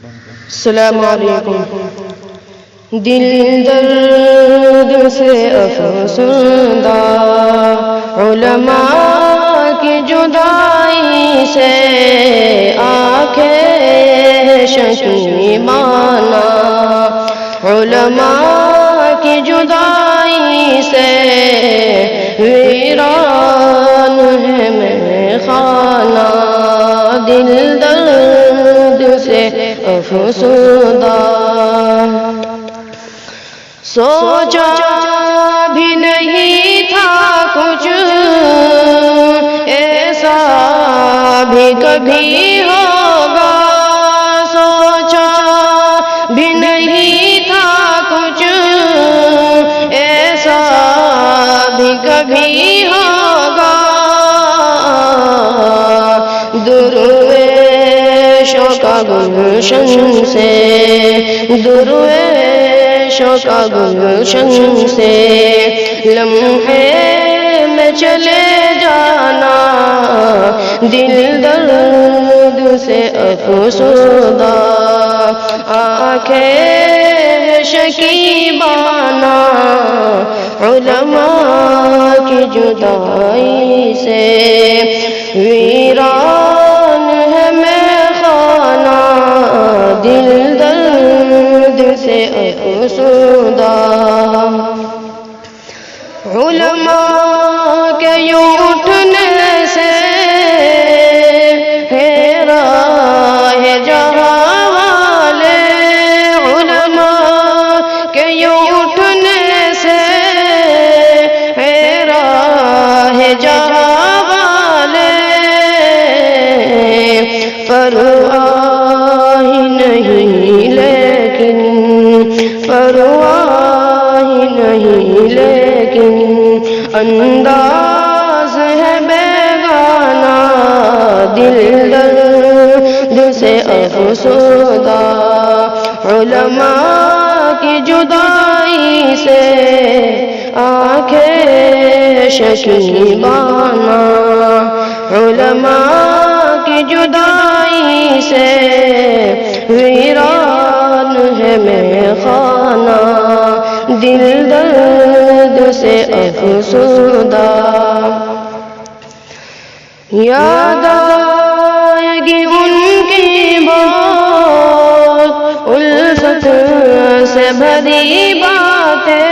السلام علیکم۔ دل درد سے افسردہ، علماء کی جدائی سے آنکھیں شکیبانہ، علماء کی جدائی سے ویران ہے میں خانہ، دل درد سے افسردہ۔ سوچا بھی نہیں تھا کچھ ایسا بھی کبھی ہوگا، سوچا بھی نہیں تھا کچھ ایسا بھی کبھی ہوگا، درویشوں کا گلشن سے، درویشوں کا گلشن سے لمحے میں چلے جانا، دل درد سے افسردہ، آنکھیں شکیبانہ، علماء کی جدائی سے ویران ہے میں خانہ، دل درد سے افسردہ۔ علماء کے یوں اٹھنے سے ہے راہ جہاں والے، علماء کے یوں اٹھنے سے ہے راہ جہاں والے، پرواہ نہیں لیکن، پرواہ نہیں لیکن انداز ہے بیگانہ، دل درد سے افسردہ، علماء کی جدائی سے آنکھیں شکیبانہ، علماء کی جدائی سے ویران ہے میں خانہ، دل درد سے افسردہ۔ یاد آئے گی ان کی بات الفت سے بھری باتیں،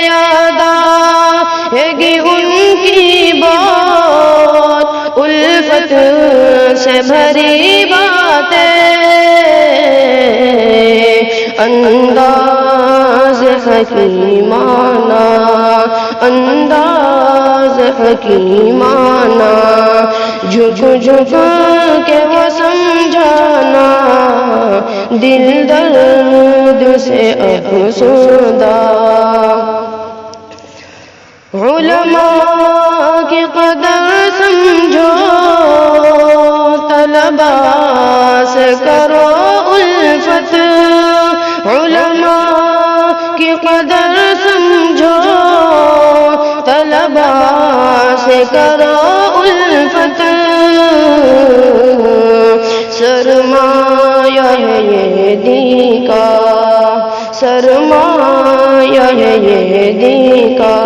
یاد آئے گی ان کی بات الفت سے بھری باتیں، انداز حکیمانہ، انداز حکیمانہ، جھک جھک کے وہ سمجھانا، دل درد سے افسردہ۔ علماء کی قدر سمجھو، طلباء سے کرو الفت، علماء کی قدر سمجھو، طلباء سے کرو الفت، سرمایہ ہے یہ دین کا، سرمایہ ہے یہ دین کا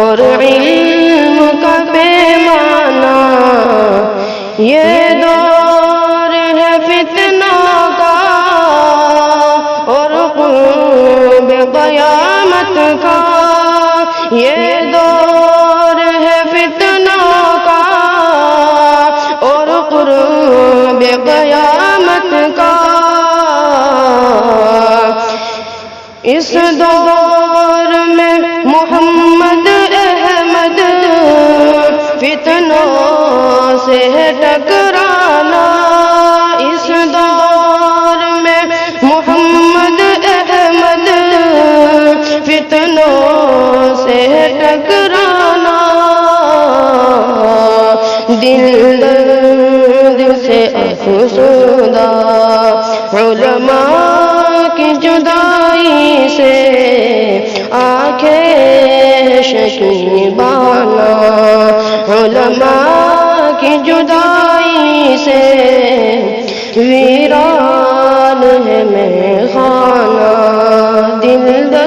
اور علم کا پیمانہ، یہ دور ہے فتنوں کا اور قرب قیامت کا، یہ دور ہے فتنوں کا اور قرب قیامت کا، اس دور میں محمد احمد فتنوں سے ہے ٹکرانا، اس دور میں محمد احمد فتنوں سے ہے ٹکرانا، دل درد سے افسردہ، علماء کی جدائی سے آنکھیں شکیبانہ، علماء کی جدائی سے ویران حال ہے میں خانہ دل